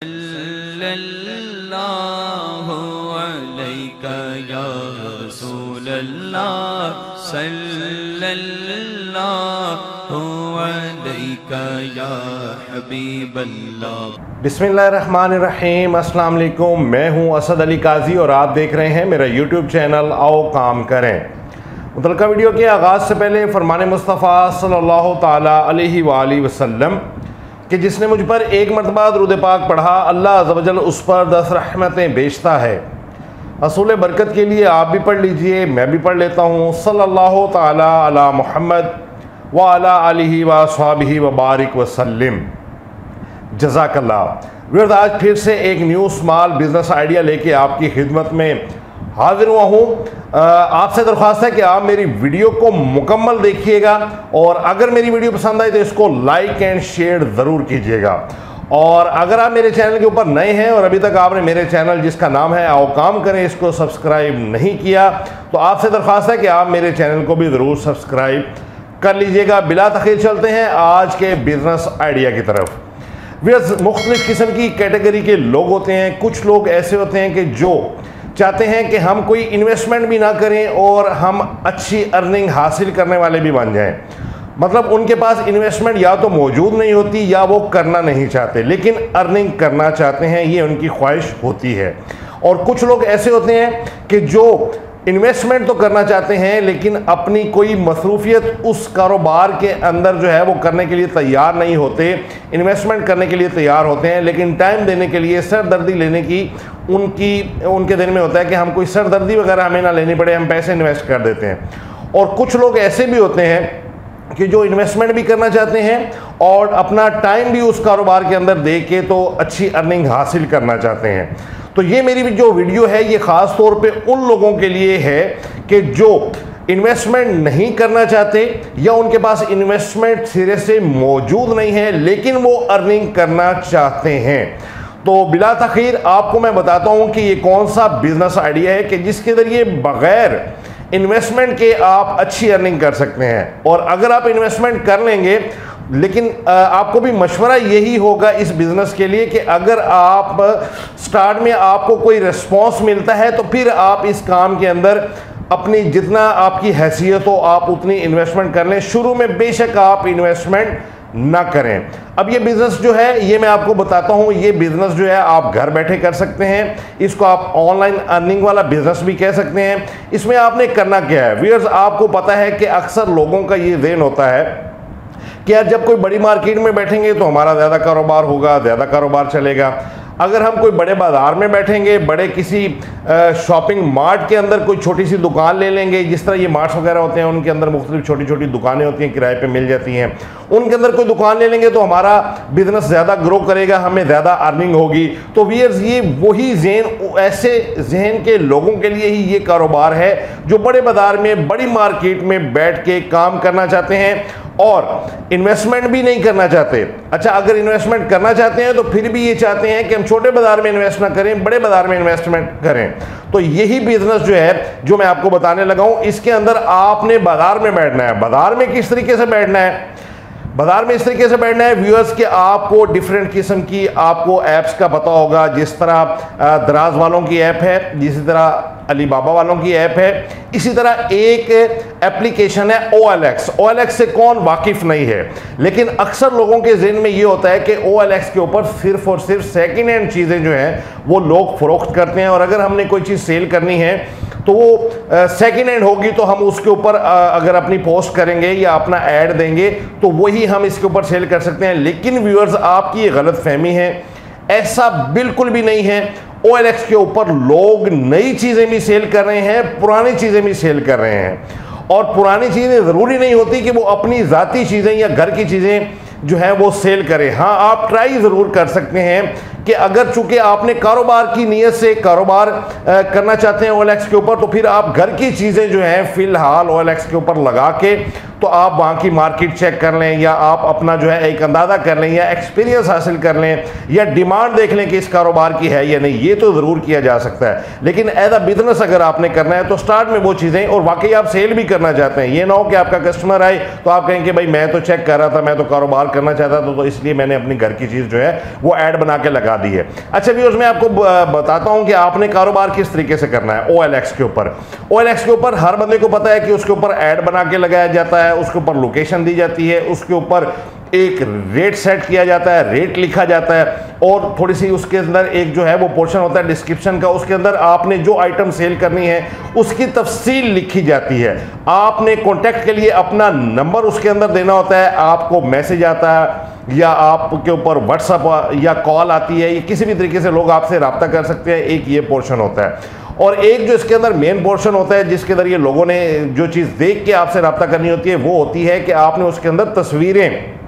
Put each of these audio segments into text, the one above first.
सल्लल्लाहु अलैका या रसूलल्लाह सल्लल्लाहु अलैका या हबीबल्लाह। बिस्मिल्लाहिर्रहमानिर्रहीम। अस्सलाम वालेकुम। मैं हूं असद अली काजी और आप देख रहे हैं मेरा यूट्यूब चैनल आओ काम करें। मुतलका वीडियो के आगाज़ से पहले फरमान मुस्तफ़ा सल्लल्लाहु ताला अलैहि वालैहि वसल्लम कि जिसने मुझ पर एक मरतबा दुरूद पाक पढ़ा अल्लाह अज़्ज़ व जल उस पर 10 रहमतें बेचता है। असूल बरकत के लिए आप भी पढ़ लीजिए, मैं भी पढ़ लेता हूँ। सल्लल्लाहु ताला अला मुहम्मद व अला आलिहि व अस्हाबिहि व बारिक वसल्लम। जज़ाकल्लाह। विर्द आज फिर से एक न्यू स्मॉल बिजनेस आइडिया लेके आपकी खिदमत में हाजिर हुआ हूँ। आपसे दरख्वास्त है कि आप मेरी वीडियो को मुकम्मल देखिएगा और अगर मेरी वीडियो पसंद आए तो इसको लाइक एंड शेयर ज़रूर कीजिएगा। और अगर आप मेरे चैनल के ऊपर नए हैं और अभी तक आपने मेरे चैनल जिसका नाम है आओ काम करें इसको सब्सक्राइब नहीं किया तो आपसे दरख्वास्त है कि आप मेरे चैनल को भी ज़रूर सब्सक्राइब कर लीजिएगा। बिला तख़ीर चलते हैं आज के बिज़नेस आइडिया की तरफ। मुख्तलिफ़ किस्म की कैटेगरी के लोग होते हैं। कुछ लोग ऐसे होते हैं कि जो चाहते हैं कि हम कोई इन्वेस्टमेंट भी ना करें और हम अच्छी अर्निंग हासिल करने वाले भी बन जाएं। मतलब उनके पास इन्वेस्टमेंट या तो मौजूद नहीं होती या वो करना नहीं चाहते, लेकिन अर्निंग करना चाहते हैं, ये उनकी ख्वाहिश होती है। और कुछ लोग ऐसे होते हैं कि जो इन्वेस्टमेंट तो करना चाहते हैं लेकिन अपनी कोई मसरूफियत उस कारोबार के अंदर जो है वो करने के लिए तैयार नहीं होते। इन्वेस्टमेंट करने के लिए तैयार होते हैं लेकिन टाइम देने के लिए, सरदर्दी लेने की उनके दिन में होता है कि हम कोई सरदर्दी वगैरह हमें ना लेनी पड़े, हम पैसे इन्वेस्ट कर देते हैं। और कुछ लोग ऐसे भी होते हैं कि जो इन्वेस्टमेंट भी करना चाहते हैं और अपना टाइम भी उस कारोबार के अंदर दे के तो अच्छी अर्निंग हासिल करना चाहते हैं। तो ये मेरी जो वीडियो है ये ख़ास तौर पे उन लोगों के लिए है कि जो इन्वेस्टमेंट नहीं करना चाहते या उनके पास इन्वेस्टमेंट सिरे से मौजूद नहीं है लेकिन वो अर्निंग करना चाहते हैं। तो बिला तख़ीर आपको मैं बताता हूँ कि ये कौन सा बिजनेस आइडिया है कि जिसके ज़रिए बग़ैर इन्वेस्टमेंट के आप अच्छी अर्निंग कर सकते हैं। और अगर आप इन्वेस्टमेंट कर लेंगे, लेकिन आपको भी मशवरा यही होगा इस बिज़नेस के लिए कि अगर आप स्टार्ट में आपको कोई रिस्पॉन्स मिलता है तो फिर आप इस काम के अंदर अपनी जितना आपकी हैसियत हो आप उतनी इन्वेस्टमेंट कर लें। शुरू में बेशक आप इन्वेस्टमेंट ना करें। अब ये बिज़नेस जो है ये मैं आपको बताता हूँ। ये बिज़नेस जो है आप घर बैठे कर सकते हैं। इसको आप ऑनलाइन अर्निंग वाला बिज़नेस भी कह सकते हैं। इसमें आपने करना क्या है व्यूअर्स, आपको पता है कि अक्सर लोगों का ये ज़हन होता है कि यार जब कोई बड़ी मार्केट में बैठेंगे तो हमारा ज़्यादा कारोबार होगा, ज़्यादा कारोबार चलेगा। अगर हम कोई बड़े बाज़ार में बैठेंगे, बड़े किसी शॉपिंग मार्ट के अंदर कोई छोटी सी दुकान ले लेंगे, जिस तरह ये मार्ट्स वगैरह होते हैं उनके अंदर मुख्तलिफ छोटी छोटी दुकानें होती हैं, किराए पे मिल जाती हैं, उनके अंदर कोई दुकान ले लेंगे तो हमारा बिज़नेस ज़्यादा ग्रो करेगा, हमें ज़्यादा अर्निंग होगी। तो व्यूअर्स ये वही जहन, ऐसे जहन के लोगों के लिए ही ये कारोबार है जो बड़े बाज़ार में, बड़ी मार्केट में बैठ के काम करना चाहते हैं और इन्वेस्टमेंट भी नहीं करना चाहते। अच्छा, अगर इन्वेस्टमेंट करना चाहते हैं तो फिर भी ये चाहते हैं कि हम छोटे बाजार में इन्वेस्ट ना करें, बड़े बाजार में इन्वेस्टमेंट करें। तो यही बिजनेस जो है जो मैं आपको बताने लगा हूं, इसके अंदर आपने बाजार में बैठना है। बाजार में किस तरीके से बैठना है? बाजार में इस तरीके से बैठना है व्यूअर्स कि आपको डिफरेंट किस्म की आपको ऐप्स का पता होगा। जिस तरह दराज वालों की ऐप है, जिसी तरह अली बाबा वालों की ऐप है, इसी तरह एक एप्लीकेशन है OLX। OLX से कौन वाकिफ नहीं है, लेकिन अक्सर लोगों के जहन में ये होता है कि OLX के ऊपर सिर्फ और सिर्फ सेकेंड हैंड चीज़ें जो हैं वो लोग फरोख्त करते हैं और अगर हमने कोई चीज़ सेल करनी है तो वो सेकेंड हैंड होगी तो हम उसके ऊपर अगर अपनी पोस्ट करेंगे या अपना ऐड देंगे तो वही हम इसके ऊपर सेल कर सकते हैं। लेकिन व्यूअर्स आपकी ये गलत फहमी है, ऐसा बिल्कुल भी नहीं है। OLX के ऊपर लोग नई चीज़ें भी सेल कर रहे हैं, पुरानी चीज़ें भी सेल कर रहे हैं। और पुरानी चीज़ें ज़रूरी नहीं होती कि वो अपनी ज़ाती चीज़ें या घर की चीज़ें जो है वो सेल करें। हाँ, आप ट्राई ज़रूर कर सकते हैं कि अगर चूंकि आपने कारोबार की नीयत से कारोबार करना चाहते हैं OLX के ऊपर तो फिर आप घर की चीज़ें जो हैं फ़िलहाल OLX के ऊपर लगा के तो आप वहाँ की मार्केट चेक कर लें या आप अपना जो है एक अंदाज़ा कर लें या एक्सपीरियंस हासिल कर लें या डिमांड देख लें कि इस कारोबार की है या नहीं। ये तो ज़रूर किया जा सकता है, लेकिन एज अ बिजनेस अगर आपने करना है तो स्टार्ट में वो चीज़ें, और वाकई आप सेल भी करना चाहते हैं, ये ना हो कि आपका कस्टमर आए तो आप कहेंगे भाई मैं तो चेक कर रहा था, मैं तो कारोबार करना चाहता था तो इसलिए मैंने अपनी घर की चीज़ जो है वो ऐड बना के लगा लगा दी है। अच्छा व्यूअर्स, मैं आपको बताता हूं कि आपने कारोबार किस तरीके से करना है OLX के ऊपर। OLX के ऊपर हर बंदे को पता है कि उसके ऊपर ऐड बना के लगाया जाता है, उसके ऊपर लोकेशन दी जाती है, उसके ऊपर एक रेट सेट किया जाता है, रेट लिखा जाता है, और थोड़ी सी उसके अंदर एक जो है वो पोर्शन होता है डिस्क्रिप्शन का, उसके अंदर आपने जो आइटम सेल करनी है उसकी तफसील लिखी जाती है। आपने कॉन्टैक्ट के लिए अपना नंबर उसके अंदर देना होता है, आपको मैसेज आता है या आपके ऊपर व्हाट्सएप या कॉल आती है, या किसी भी तरीके से लोग आपसे रब्ता कर सकते हैं। एक ये पोर्शन होता है, और एक जो इसके अंदर मेन पोर्शन होता है जिसके अंदर ये लोगों ने जो चीज़ देख के आपसे रब्ता करनी होती है वो होती है कि आपने उसके अंदर तस्वीरें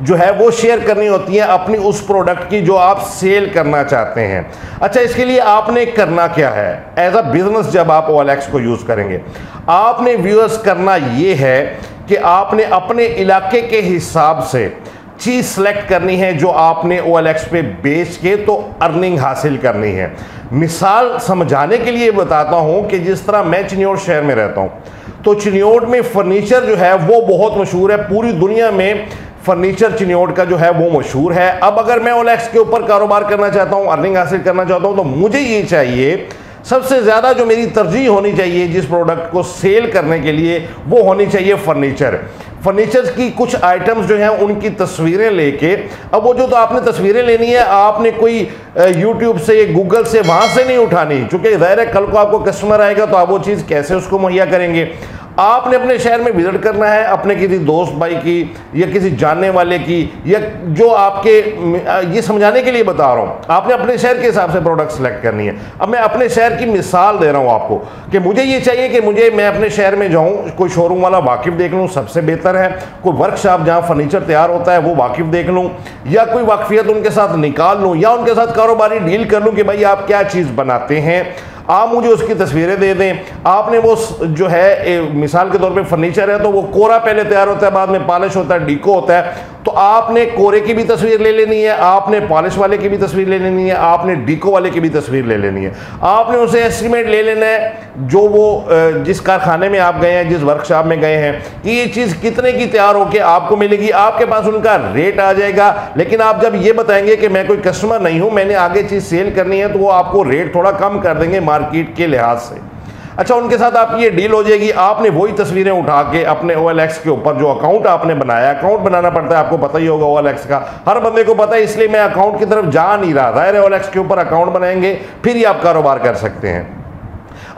जो है वो शेयर करनी होती है अपनी उस प्रोडक्ट की जो आप सेल करना चाहते हैं। अच्छा, इसके लिए आपने करना क्या है एज अ बिजनेस जब आप OLX को यूज़ करेंगे, आपने व्यूअर्स करना ये है कि आपने अपने इलाके के हिसाब से चीज़ सेलेक्ट करनी है जो आपने OLX पे बेच के तो अर्निंग हासिल करनी है। मिसाल समझाने के लिए बताता हूं कि जिस तरह मैं चिन्योट शहर में रहता हूं, तो चिन्योट में फर्नीचर जो है वो बहुत मशहूर है, पूरी दुनिया में फर्नीचर चिन्योट का जो है वो मशहूर है। अब अगर मैं OLX के ऊपर कारोबार करना चाहता हूं, अर्निंग हासिल करना चाहता हूं, तो मुझे ये चाहिए, सबसे ज़्यादा जो मेरी तरजीह होनी चाहिए जिस प्रोडक्ट को सेल करने के लिए, वो होनी चाहिए फर्नीचर की कुछ आइटम्स जो हैं उनकी तस्वीरें लेके। अब वो जो तो आपने तस्वीरें लेनी है, आपने कोई YouTube से, गूगल से, वहाँ से नहीं उठानी, क्योंकि ज़ाहिर है कल को आपको कस्टमर आएगा तो आप वो चीज़ कैसे उसको मुहैया करेंगे। आपने अपने शहर में विजिट करना है, अपने किसी दोस्त भाई की या किसी जानने वाले की, या जो आपके, ये समझाने के लिए बता रहा हूँ, आपने अपने शहर के हिसाब से प्रोडक्ट सेलेक्ट करनी है। अब मैं अपने शहर की मिसाल दे रहा हूँ आपको कि मुझे ये चाहिए कि मैं अपने शहर में जाऊँ, कोई शोरूम वाला वाकिफ देख लूँ, सबसे बेहतर है। कोई वर्कशॉप जहाँ फर्नीचर तैयार होता है वो वाकिफ देख लूँ, या कोई वाकफियत उनके साथ निकाल लूँ, या उनके साथ कारोबारी डील कर लूँ कि भाई आप क्या चीज़ बनाते हैं, आप मुझे उसकी तस्वीरें दे दें। आपने वो जो है मिसाल के तौर पे फर्नीचर है तो वो कोरा पहले तैयार होता है, बाद में पॉलिश होता है, डीको होता है, तो आपने कोरे की भी तस्वीर ले लेनी है, आपने पॉलिश वाले की भी तस्वीर ले लेनी है, आपने डीको वाले की भी तस्वीर ले लेनी है। आपने उसे एस्टिमेट ले लेना है जो वो जिस कारखाने में आप गए हैं, जिस वर्कशॉप में गए हैं, कि ये चीज़ कितने की तैयार होकर आपको मिलेगी, आपके पास उनका रेट आ जाएगा। लेकिन आप जब ये बताएंगे कि मैं कोई कस्टमर नहीं हूं, मैंने आगे चीज़ सेल करनी है, तो वो आपको रेट थोड़ा कम कर देंगे मार्केट के लिहाज से। अच्छा, उनके साथ आपकी ये डील हो जाएगी। आपने वही तस्वीरें उठा के अपने OLX के ऊपर, जो अकाउंट आपने बनाया, अकाउंट बनाना पड़ता है, आपको पता ही होगा OLX का, हर बंदे को पता है, इसलिए मैं अकाउंट की तरफ जा नहीं रहा। ज़ाहिर है OLX के ऊपर अकाउंट बनाएंगे फिर ही आप कारोबार कर सकते हैं।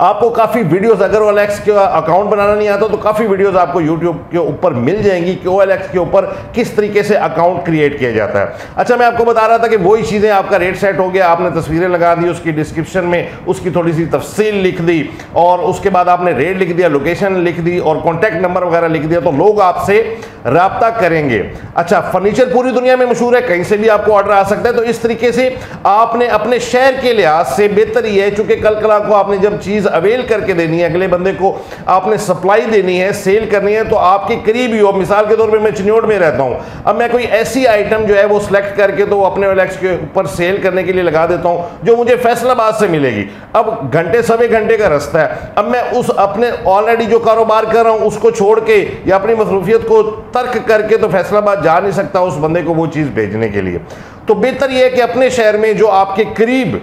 आपको काफ़ी वीडियोस, अगर OLX के अकाउंट बनाना नहीं आता तो काफ़ी वीडियोस आपको YouTube के ऊपर मिल जाएंगी कि OLX के ऊपर किस तरीके से अकाउंट क्रिएट किया जाता है। अच्छा, मैं आपको बता रहा था कि वही चीज़ें, आपका रेट सेट हो गया, आपने तस्वीरें लगा दी, उसकी डिस्क्रिप्शन में उसकी थोड़ी सी तफसील लिख दी, और उसके बाद आपने रेट लिख दिया, लोकेशन लिख दी, और कॉन्टैक्ट नंबर वगैरह लिख दिया, तो लोग आपसे रब्ता करेंगे। अच्छा, फर्नीचर पूरी दुनिया में मशहूर है, कहीं से भी आपको ऑर्डर आ सकता है। तो इस तरीके से आपने अपने शहर के लिहाज से बेहतर ही है, चूंकि कल को आपने जब चीज़ अवेल करके देनी है, अगले बंदे को आपने सप्लाई देनी है, सेल करनी है, तो आपके करीब ही हो। मिसाल के तौर पे मैं चिन्योट में रहता हूं, अब मैं कोई ऐसी आइटम जो है वो सिलेक्ट करके तो अपने OLX के ऊपर सेल करने के लिए लगा देता हूं जो मुझे फैसलाबाद से मिलेगी। अब घंटे सवे घंटे का रास्ता है, अब मैं उस अपने ऑलरेडी जो कारोबार कर रहा हूं उसको छोड़ के या अपनी मसरूफियत को तर्क करके तो फैसलाबाद जा नहीं सकता उस बंदे को वो चीज़ भेजने के लिए। तो बेहतर यह है कि अपने शहर में जो आपके करीब,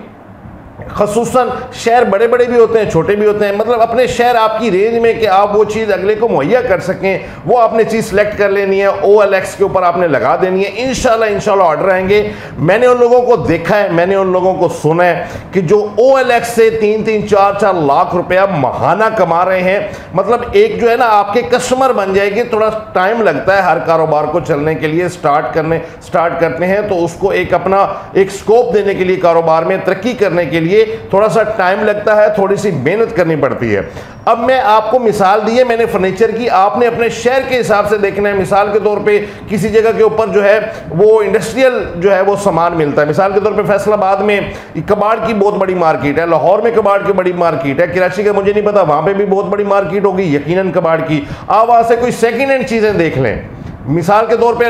खसूसन शहर बड़े बड़े भी होते हैं, छोटे भी होते हैं, मतलब अपने शहर आपकी रेंज में कि आप वो चीज़ अगले को मुहैया कर सकें, वो आपने चीज़ सेलेक्ट कर लेनी है, OLX के ऊपर आपने लगा देनी है। इंशाल्लाह ऑर्डर आएंगे। मैंने उन लोगों को देखा है, मैंने उन लोगों को सुना है कि जो OLX से 3-3, 4-4 लाख रुपया महाना कमा रहे हैं। मतलब एक जो है ना आपके कस्टमर बन जाएगी। थोड़ा टाइम लगता है हर कारोबार को चलने के लिए, स्टार्ट करते हैं तो उसको एक अपना एक स्कोप देने के लिए, कारोबार में तरक्की करने के लिए थोड़ा सा टाइम लगता है, थोड़ी सी मेहनत करनी पड़ती है। अब मैं आपको मिसाल दी है मैंने फर्नीचर की, आपने अपने शहर के हिसाब से देखना है। मिसाल के तौर पे किसी जगह के ऊपर जो है वो इंडस्ट्रियल जो है वो सामान मिलता है। मिसाल के तौर पे फैसलाबाद में कबाड़ की बहुत बड़ी मार्केट है, लाहौर में कबाड़ की बड़ी मार्केट है, कराची का मुझे नहीं पता, वहां पे भी बहुत बड़ी मार्केट होगी यकीनन कबाड़ की। आप वहां से कोई सेकेंड हैंड चीजें देख लें। मिसाल के तौर पे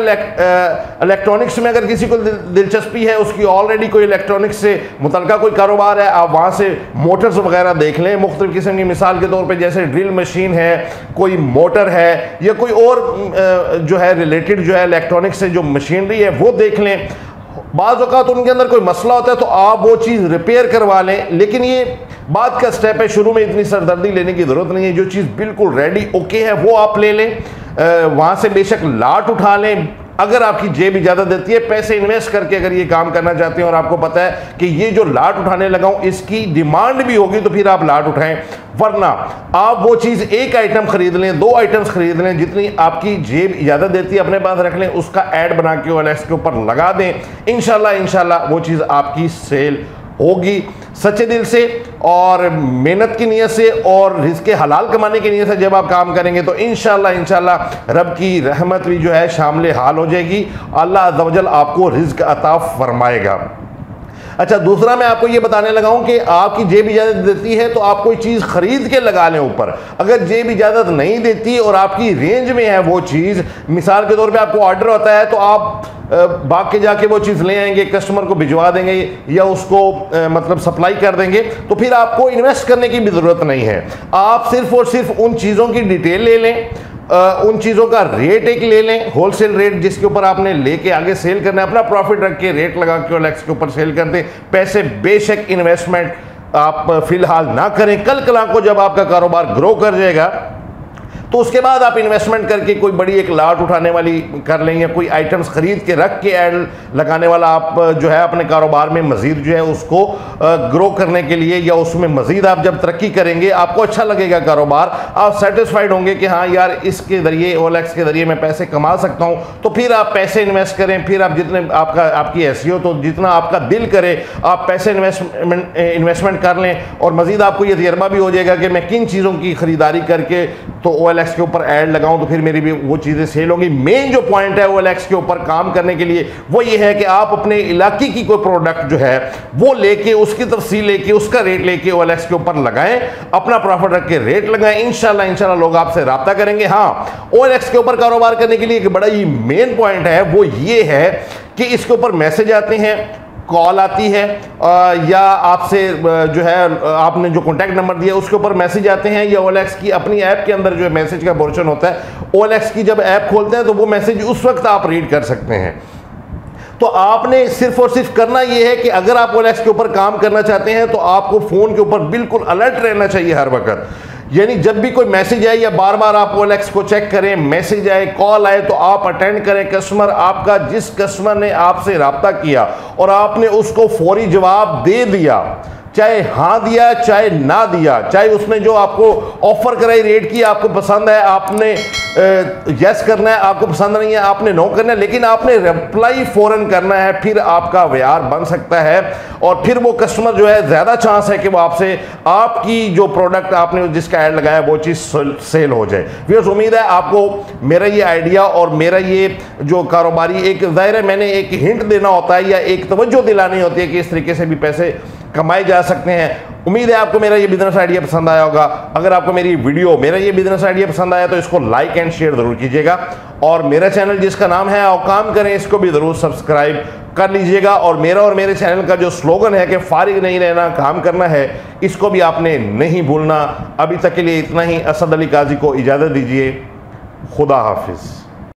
इलेक्ट्रॉनिक्स में अगर किसी को दिलचस्पी है, उसकी ऑलरेडी कोई इलेक्ट्रॉनिक्स से मुतलका कोई कारोबार है, आप वहाँ से मोटर्स वगैरह देख लें मुख्तलिफ किस्म की। मिसाल के तौर पे जैसे ड्रिल मशीन है, कोई मोटर है, या कोई और जो है रिलेटेड जो है इलेक्ट्रॉनिक्स से जो मशीनरी है वो देख लें। बाज़ औक़ात उनके अंदर कोई मसला होता है तो आप वो चीज़ रिपेयर करवा लें, लेकिन ये बात का स्टेप है, शुरू में इतनी सरदर्दी लेने की ज़रूरत नहीं है। जो चीज़ बिल्कुल रेडी ओके है वो आप ले लें, वहाँ से बेशक लाट उठा लें। अगर आपकी जेब इजाज़त देती है, पैसे इन्वेस्ट करके अगर ये काम करना चाहते हैं और आपको पता है कि ये जो लाट उठाने लगा हूँ इसकी डिमांड भी होगी, तो फिर आप लाट उठाएं। वरना आप वो चीज़ एक आइटम खरीद लें, 2 आइटम्स खरीद लें, जितनी आपकी जेब इजाज़त देती है अपने पास रख लें, उसका ऐड बना के OLX के ऊपर लगा दें। इंशाल्लाह वो चीज़ आपकी सेल होगी। सच्चे दिल से और मेहनत की नीयत से और रिज़्क़ हलाल कमाने की नीयत से जब आप काम करेंगे तो इंशाल्लाह रब की रहमत भी जो है शामिल हाल हो जाएगी। अल्लाह अज़्ज़ व जल आपको रिज़्क़ अता फरमाएगा। अच्छा, दूसरा मैं आपको ये बताने लगा हूँ कि आपकी जेब इजाज़त देती है तो आप कोई चीज़ खरीद के लगा लें ऊपर। अगर जेब इजाज़त नहीं देती और आपकी रेंज में है वो चीज़, मिसाल के तौर पे आपको ऑर्डर होता है तो आप भाग के जाके वो चीज़ ले आएंगे, कस्टमर को भिजवा देंगे या उसको मतलब सप्लाई कर देंगे, तो फिर आपको इन्वेस्ट करने की भी ज़रूरत नहीं है। आप सिर्फ और सिर्फ उन चीज़ों की डिटेल ले लें, उन चीज़ों का रेट एक ले लें, होलसेल रेट जिसके ऊपर आपने लेके आगे सेल करना है, अपना प्रॉफिट रख के रेट लगा के OLX के ऊपर सेल कर दें। पैसे बेशक इन्वेस्टमेंट आप फिलहाल ना करें, कल कल को जब आपका कारोबार ग्रो कर जाएगा तो उसके बाद आप इन्वेस्टमेंट करके कोई बड़ी एक लाट उठाने वाली कर लें या कोई आइटम्स खरीद के रख के ऐड लगाने वाला आप जो है अपने कारोबार में मज़ीद जो है उसको ग्रो करने के लिए, या उसमें मज़ीद आप जब तरक्की करेंगे आपको अच्छा लगेगा कारोबार, आप सेटिस्फाइड होंगे कि हाँ यार इसके ज़रिए OLX के ज़रिए मैं पैसे कमा सकता हूँ, तो फिर आप पैसे इन्वेस्ट करें। फिर आप जितने आपकी हैसियत हो, तो जितना आपका दिल करे आप पैसे इन्वेस्टमेंट कर लें, और मज़ीद आपको ये तजर्बा भी हो जाएगा कि मैं किन चीज़ों की ख़रीदारी करके तो OLX के ऊपर ऐड लगाऊं तो फिर मेरी भी वो चीज़ें सेल होंगी। मेन जो पॉइंट है OLX के ऊपर काम करने के लिए वो ये है कि आप अपने इलाके की कोई प्रोडक्ट जो है वो लेके, उसकी तफसील लेके, उसका रेट लेके OLX के ऊपर लगाएं, अपना प्रॉफिट रख के रेट लगाएं। इंशाल्लाह लोग आपसे रब्ता करेंगे। हाँ, OLX के ऊपर कारोबार करने के लिए एक बड़ा ही मेन पॉइंट है वो ये है कि इसके ऊपर मैसेज आते हैं, कॉल आती है, या आपसे जो है आपने जो कॉन्टैक्ट नंबर दिया उसके ऊपर मैसेज आते हैं, या OLX की अपनी ऐप के अंदर जो मैसेज का पोर्शन होता है, OLX की जब ऐप खोलते हैं तो वो मैसेज उस वक्त आप रीड कर सकते हैं। तो आपने सिर्फ और सिर्फ करना यह है कि अगर आप OLX के ऊपर काम करना चाहते हैं तो आपको फ़ोन के ऊपर बिल्कुल अलर्ट रहना चाहिए हर वक्त। यानी जब भी कोई मैसेज आए या बार बार आप OLX को चेक करें, मैसेज आए, कॉल आए तो आप अटेंड करें। कस्टमर आपका, जिस कस्टमर ने आपसे रब्ता किया और आपने उसको फौरी जवाब दे दिया, चाहे हाँ दिया चाहे ना दिया, चाहे उसने जो आपको ऑफर कराई रेट की आपको पसंद है, आपने यस करना है, आपको पसंद नहीं है आपने नो करना है, लेकिन आपने रिप्लाई फौरन करना है, फिर आपका व्यवहार बन सकता है और फिर वो कस्टमर जो है ज़्यादा चांस है कि वो आपसे आपकी जो प्रोडक्ट आपने जिसका ऐड लगाया वो चीज़ सेल हो जाए। व्यूअर्स, उम्मीद है आपको मेरा ये आइडिया और मेरा ये जो कारोबारी, एक ज़ाहिर है मैंने एक हिंट देना होता है या एक तवज्जो दिलानी होती है कि इस तरीके से भी पैसे कमाए जा सकते हैं। उम्मीद है आपको मेरा ये बिजनेस आइडिया पसंद आया होगा। अगर आपको मेरी वीडियो, मेरा ये बिजनेस आइडिया पसंद आया तो इसको लाइक एंड शेयर ज़रूर कीजिएगा, और मेरा चैनल जिसका नाम है आओ काम करें, इसको भी ज़रूर सब्सक्राइब कर लीजिएगा। और मेरे चैनल का जो स्लोगन है कि फारिग नहीं रहना काम करना है, इसको भी आपने नहीं भूलना। अभी तक के लिए इतना ही। असद अली काजी को इजाज़त दीजिए। खुदा हाफिज़।